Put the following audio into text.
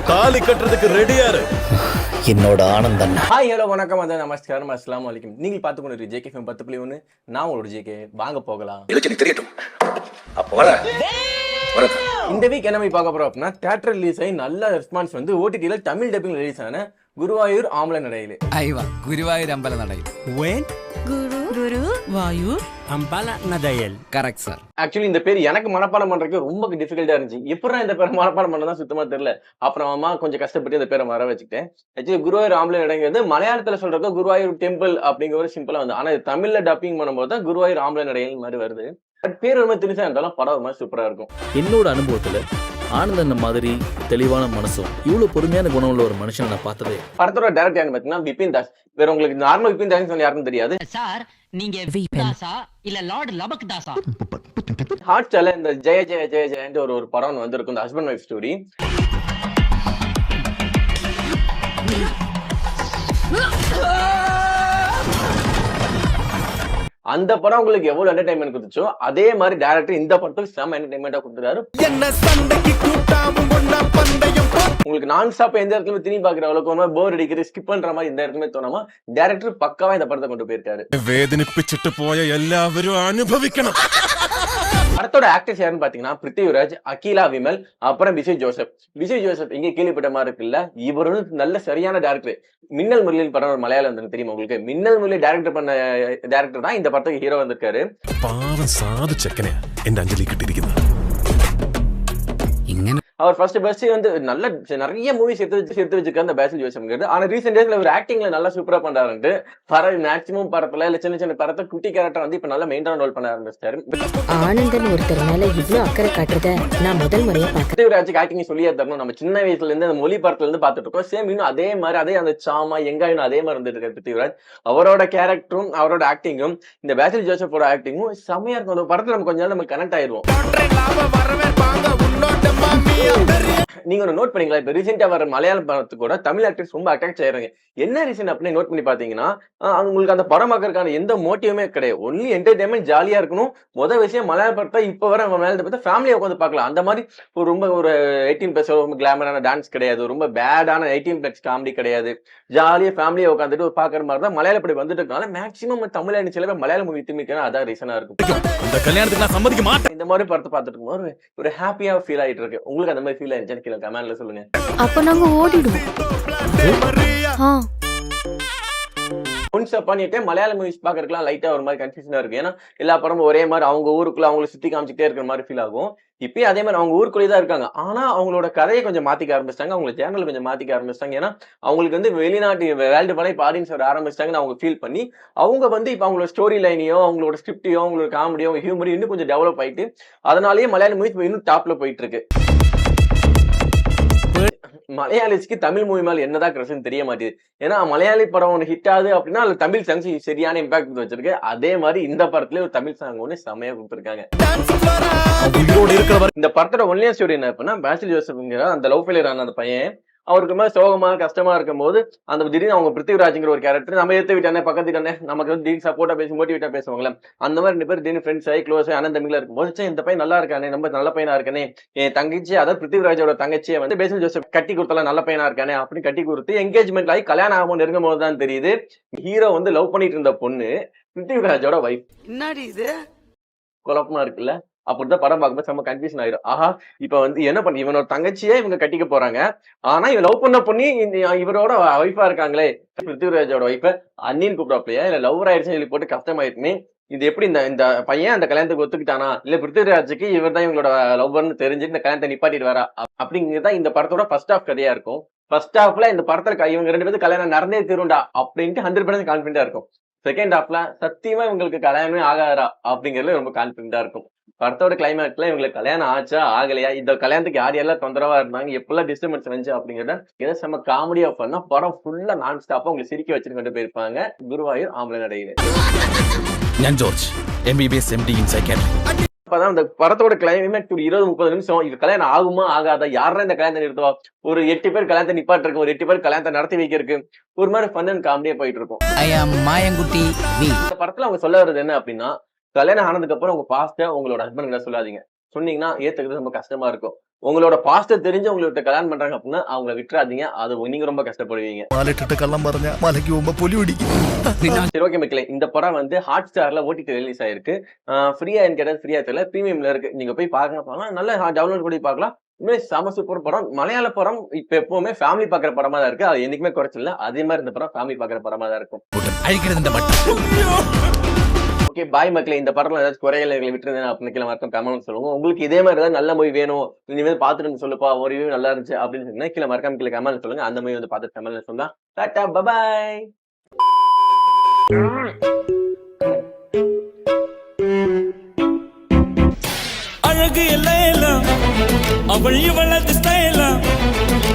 தாலி கட்டுறதுக்கு ரெடியாரு என்னோட ஆனந்தம். ஹாய் ஹலோ வணக்கம் வந்து நமஸ்காரம் அஸ்ஸலாமு அலைக்கும். நீங்கள் பார்த்து கொண்டு ஜேகே FM 10.1. நான் உங்களோட ஜேகே. வாங்க போகலாம். தெரியட்டும். அப்போ வர இந்த வீக் என்ன பார்க்க போறோம் அப்படின்னா, தியேட்டர் ரிலீஸ் ஆகி நல்ல ரெஸ்பான்ஸ் வந்து ஓடிடியில் தமிழ் டப்பிங் ரிலீஸ் ஆன குருவாயூர் ஆம்பளை நடையில். ஐவா குருவாயூர் அம்பல நடையில். When Guru Vayur Ambala Nadayal. Correct sir. Actually இந்த பேர் எனக்கு மனப்பாடம் பண்றதுக்கு ரொம்ப டிஃபிகல்ட்டா இருந்துச்சு. எப்படா இந்த பேர் மனப்பாடம் பண்ணதான் சுத்தமா தெரியல. அப்புறமா கொஞ்சம் கஷ்டப்பட்டு இந்த பேரை வர வச்சுக்கிட்டேன். ஆக்சுவலி குருவாயூர் ஆம்பளை நடைங்கிறது மலையாளத்துல சொல்றப்ப குருவாயூர் டெம்பிள் அப்படிங்கிற ஒரு சிம்பிளா வந்து, ஆனா இது தமிழ்ல டப்பிங் பண்ணும்போது தான் குருவாயூர் ஆம்பளை நடைகள் மாதிரி வருது. பட் பேர் ரொம்ப திணிசா இருந்தாலும் படம் மாதிரி சூப்பரா இருக்கும். என்னோட அனுபவத்துல ஆனந்தன் மாதிரி தெளிவான மனசும் இவ்வளவு பொறுமையான குணம் உள்ள ஒரு மனுஷன் நான் பார்த்ததே. படத்தோட டைரக்டர் யாருன்னு பாத்தீங்கன்னா விபின் தாஸ். வேற உங்களுக்கு நார்மல் விபின் தாஸ் யாருன்னு தெரியாது. சார் நீங்க தாசா இல்ல லார்ட் லபக் தாசா? ஹாட் ஸ்டார்ல இந்த ஜெய ஜெய ஜெய ஜெயன்ட்டு ஒரு படம் வந்திருக்கும், இந்த ஹஸ்பண்ட் ஒய்ஃப் ஸ்டோரி. அந்த படம் உங்களுக்கு எவ்வளவு என்டர்டைன்மெண்ட் கொடுத்துச்சோ அதே மாதிரி டைரக்டர் இந்த படத்துக்கு செம என்டர்டைன்மெண்டா கொடுத்துறாரு. உங்களுக்கு நான் ஸ்டாப் எந்த இடத்துல திரும்பி பாக்குற அளவுக்கு ஒரு போர் அடிக்கிறது ஸ்கிப் பண்ற மாதிரி இந்த இடத்துல தோணாம டைரக்டர் பக்காவா இந்த படத்தை கொண்டு போயிருக்காரு. வேதனிப்பிச்சிட்டு போய எல்லாரும் அனுபவிக்கணும். படத்தோட ஆக்டர்ஸ் யாருன்னு பாத்தீங்கன்னா பிருத்திவிராஜ், அகிலா விமல், அப்புறம் விஜய் ஜோசப். விஜய் ஜோசப் இங்க கேள்விப்பட்ட மாதிரி இருக்குல்ல, இவர் நல்ல சரியான டேரக்டர். மின்னல் முரளியில் படம் ஒரு மலையாளம் வந்து தெரியுமா உங்களுக்கு? மின்னல் முரளி டைரக்டர் பண்ண டேரக்டர் தான் இந்த படத்துக்கு ஹீரோ வந்திருக்காரு. பாவம் சாதிச்சக்கனே என் அஞ்சலி கிட்டிருக்கிறது. அவர் ஃபர்ஸ்ட் வந்து நல்ல நிறைய மூவிஸ் எடுத்து வச்சிருக்காரு அந்த பேசில் ஜோசப்ங்கிறது. ஆனா ரீசெண்ட் டேஸ்ல ஒரு ஆக்டிங்ல நல்லா சூப்பரா பண்றாருன்ட்டு மேக்ஸிமம் படத்துல இல்ல சின்ன சின்ன படத்தை குட்டி கேரக்டர் வந்து இப்ப நல்லா மெயின்டைன் ரோல் பண்ண ஆரம்பிச்சிட்டாரு. ஆனந்தன் ஒருத்தர் மேல இவ்வளவு அக்கறை காட்டுறத நான் முதல் முறையா பாக்கிறேன். பிருத்திவிராஜுக்கு ஆக்டிங் சொல்லியே தரணும். நம்ம சின்ன வயசுல இருந்து அந்த மொழி படத்துல இருந்து பாத்துட்டு இருக்கோம். சேம் இன்னும் அதே மாதிரி அதே அந்த சாமா எங்காயும் அதே மாதிரி வந்துட்டு இருக்காரு பிருத்திவிராஜ். அவரோட கேரக்டரும் அவரோட ஆக்டிங்கும் இந்த பேசில் ஜோசப்போட ஆக்டிங்கும் செமையா இருக்கும். அந்த படத்துல நம்ம கொஞ்ச நாள் நம்ம கனெக்ட் ஆயிடுவோம். நீங்க ஒரு நோட் பண்ணீங்களா, இப்ப ரீசெண்டா வர மலையாள படத்துக்கு கூட தமிழ் ஆக்டர்ஸ் ரொம்ப அட்டாச் ஆயிடுறாங்க. என்ன ரீசன் அப்படின்னு நோட் பண்ணி பாத்தீங்கன்னா, உங்களுக்கு அந்த படம் பார்க்கறதுக்கான எந்த மோட்டிவுமே கிடையாது. ஒன்லி என்டர்டைன்மெண்ட், ஜாலியா இருக்கணும். முதல் விஷயம் மலையாள படத்தை இப்ப வர மலையாளத்தை பார்த்தா ஃபேமிலியா உட்காந்து பார்க்கலாம். அந்த மாதிரி ரொம்ப ஒரு 18+ ரொம்ப கிளாமரான டான்ஸ் கிடையாது, ரொம்ப பேடான 18+ காமெடி கிடையாது. ஜாலியா ஃபேமிலியா உட்காந்துட்டு பாக்குற மாதிரி தான் மலையாள படம் வந்துட்டு இருக்கனால மேக்ஸிமம் தமிழ் சில பேர் மலையாள மூவி திரும்பிக்கணும். அதான் ரீசனா இருக்கும். இந்த கல்யாணத்துக்கு நான் சம்மதிக்க மாட்டேன். இந்த மாதிரி படத்தை பார்த்துட்டு இருக்கும்போது ஒரு ஹாப்பியா ஃபீல் ஆயிட்டு இருக்கு. உங்களுக்கு அந்த மாதிரி ஃபீல் ஆயிருச்சு கீழே கமெண்ட்ல சொல்லுங்க. அப்ப நாங்க ஓடிடுவோம். ஒன்ஸ் பண்ணிட்டு மலையாள மூவிஸ் பாக்குறதுலாம் லைட்டா ஒரு மாதிரி கன்ஃபியூஷனா இருக்கு. ஏன்னா எல்லா படமும் ஒரே மாதிரி அவங்க ஊருக்குள்ள அவங்களை சுத்தி காமிச்சிட்டே இருக்கிற மாதிரி ஃபீல் ஆகும். இப்பயும் அதே மாதிரி அவங்க ஊருக்குள்ளே தான் இருக்காங்க. ஆனா அவங்களோட கதையை கொஞ்சம் மாத்திக்க ஆரம்பிச்சிட்டாங்க, அவங்களோட சேனல் கொஞ்சம் மாத்திக்க ஆரம்பிச்சிட்டாங்க. ஏன்னா அவங்களுக்கு வந்து வெளிநாட்டு வேர்ல்டு படம் இப்ப ஆடியன்ஸ் வர ஆரம்பிச்சிட்டாங்கன்னு அவங்க ஃபீல் பண்ணி அவங்க வந்து இப்ப அவங்களோட ஸ்டோரி லைனையோ அவங்களோட ஸ்கிரிப்டையோ அவங்களோட காமெடியோ ஹியூமரையும் இன்னும் கொஞ்சம் டெவலப் ஆயிட்டு அதனாலேயே மலையாள மூவிஸ் இன்னும் டாப்ல போயிட்டு இருக்கு. மலையாளிஸ்க்கு தமிழ் மூவி மேல என்னதான் கிரஷன் தெரிய மாட்டேது. ஏன்னா மலையாளி படம் ஒன்று ஹிட் ஆகுது அப்படின்னா அதுல தமிழ் சாங்ஸ் சரியான இம்பாக்ட் வச்சிருக்கு. அதே மாதிரி இந்த படத்துல ஒரு தமிழ் சாங் ஒண்ணு செமையா கொடுத்துருக்காங்க. இந்த படத்தோட ஒன்லியா ஸ்டோரி என்ன அப்படின்னா, பேசில் ஜோசப்ங்கிற அந்த லவ் ஃபெயிலியர் ஆன அந்த பையன் அவருக்கு மேல சோகமா கஷ்டமா இருக்கும் போது அந்த திடீர்னு அவங்க பிருத்திவிராஜ்ங்கிற ஒரு கேரக்டர் நம்ம எடுத்து விட்டானே பக்கத்து விட்டானே நமக்கு வந்து திடீர்னு சப்போர்ட்டா பேசி மோட்டிவேட்டா பேசுவாங்களே, அந்த மாதிரி 2 பேர் திடீர்னு ஃப்ரெண்ட்ஸ் ஆகி க்ளோஸ் ஆகி அண்ணன் தம்பிகளா இருக்கும்போது இந்த பையன் நல்லா இருக்கானே, நம்ம நல்ல பையனா இருக்கானே, என் தங்கச்சி அதாவது பிருத்திவிராஜோட தங்கச்சியை வந்து பேசில் ஜோசப் கட்டி கொடுத்தலாம் நல்ல பையனா இருக்கானே அப்படின்னு கட்டி கொடுத்து என்கேஜ்மெண்ட் ஆகி கல்யாணம் ஆகும் நெருங்கும் போது தான் தெரியுது ஹீரோ வந்து லவ் பண்ணிட்டு இருந்த பொண்ணு பிருத்திவிராஜோட வைஃப். என்னடி இது குழப்பமா இருக்குல்ல? அப்படிதான் படம் பார்க்கும்போது செம்ம கன்ஃபியூஷன் ஆயிரும். ஆஹா இப்ப வந்து என்ன பண்ணி இவனோட தங்கச்சியே இவங்க கட்டிக்க போறாங்க, ஆனா இவன் லவ் பண்ண பொண்ணி இவரோட ஒய்ஃபா இருக்காங்களே. பிருத்திவிராஜோட ஒய்ஃப அண்ணின்னு கூப்பிடாப்லையா இல்ல லவர் ஆயிடுச்சுன்னு சொல்லி போட்டு கஷ்டமாயிருக்குமே. இது எப்படி இந்த பையன் அந்த கல்யாணத்துக்கு ஒத்துக்கிட்டானா இல்ல பிருத்திவிராஜுக்கு இவர் தான் இவங்களோட லவ்வர்னு தெரிஞ்சு இந்த கல்யாணத்தை நிப்பாட்டிட்டு வரா அப்படிங்கிறதா இந்த படத்தோட ஃபர்ஸ்ட் ஹாஃப் கதையா இருக்கும். ஃபர்ஸ்ட் ஹாஃப்ல இந்த படத்துல இவங்க 2 பேருக்கு கல்யாணம் நடந்தே தீரும்டா அப்படின்ட்டு 100% கான்பிடண்டா இருக்கும். செகண்ட் ஹாஃப்ல சத்தியமா இவங்களுக்கு கல்யாணமே ஆகாதா அப்படிங்கறதுல ரொம்ப கான்பிடண்டா இருக்கும். படத்தோட கிளைமேக்ஸ்ல இவங்களுக்கு கல்யாணம் ஆச்சா ஆகலையா, இந்த கல்யாணத்துக்கு யார் யாரெல்லாம் தொந்தரவா இருந்தாங்க, எப்பெல்லாம் டிஸ்டர்பன்ஸ் இருந்துச்சு அப்படிங்கிறத ஏதோ செம்ம காமெடியா பண்ணா படம் ஃபுல்லா நான் ஸ்டாப்பா உங்களுக்கு சிரிக்க வச்சுட்டு கொண்டு போயிருப்பாங்க குருவாயூர் ஆம்பளை நடையில. நான் George MBBS MD in psychiatry. அப்பதான் இந்த படத்தோட கிளைமேக்ஸ் ஒரு 20-30 நிமிஷம் இது கல்யாணம் ஆகுமா ஆகாதா, யாரா இந்த கல்யாணத்தை நிறுத்துவா, ஒரு 8 பேர் கல்யாணத்தை நிப்பாட்டு இருக்கு, ஒரு 8 பேர் கல்யாணத்தை நடத்தி வைக்கிறதுக்கு ஒரு மாதிரி ஃபன் அண்ட் காமெடியா போயிட்டு இருக்கும். இந்த படத்துல அவங்க சொல்ல வர்றது என்ன அப்படின்னா, கல்யாணம் ஆனதுக்கு அப்புறம் உங்க பாஸ்ட உங்களோட ஹஸ்பண்ட் கிட்ட சொல்லாதீங்க. சொன்னீங்கன்னா ஏத்துக்கிறது ரொம்ப கஷ்டமா இருக்கும். உங்களோட பாஸ்ட தெரிஞ்சு உங்கள்ட்ட கல்யாணம் பண்றாங்க அப்படின்னா அவங்கள விட்டுறாதீங்க. அது நீங்க ரொம்ப கஷ்டப்படுவீங்க. മാലിട്ടിട്ട് കള്ളം പറഞ്ഞ മലയ്ക്ക് പോകുമ്പോ പുലി പിടിക്കും. சரி, ஓகே மக்களே, இந்த படம் வந்து ஹாட் ஸ்டார்ல ஓடிடி ரிலீஸ் ஆயிருக்கு. ஃப்ரீயா கேட்டது ஃப்ரீயா தெரியல, பிரீமியம்ல இருக்கு. நீங்க போய் பார்க்கலாம், நல்ல டவுன்லோட் பண்ணி பார்க்கலாம். உண்மையிலே செம சூப்பர் படம். மலையாள படம் இப்ப எப்பவுமே ஃபேமிலி பாக்குற படமா தான் இருக்கு. அது என்னைக்குமே குறைச்சல. அதே மாதிரி இந்த படம் ஃபேமிலி பாக்குற படமா தான் இருக்கும். ஓகே, பாய் மக்களே. இந்த படத்துல ஏதாச்சும் குறைகளை விட்டுருந்தேன் அப்படின்னு கீழே மறக்காம கமெண்ட் சொல்லுங்க. உங்களுக்கு இதே மாதிரி ஏதாவது நல்ல மூவி வேணும், இனிமேல் பாத்துட்டு சொல்லுப்பா, ஒரு ரிவ்யூ நல்லா இருந்துச்சு அப்படின்னு சொன்னா கீழே மறக்காம கீழே கமெண்ட் சொல்லுங்க. அந்த மூவி வந்து பார்த்துட்டு கமெண்ட் சொன்னா டாடா பபாய். அழகு எல்லாம் அவள் இவளது ஸ்டைலா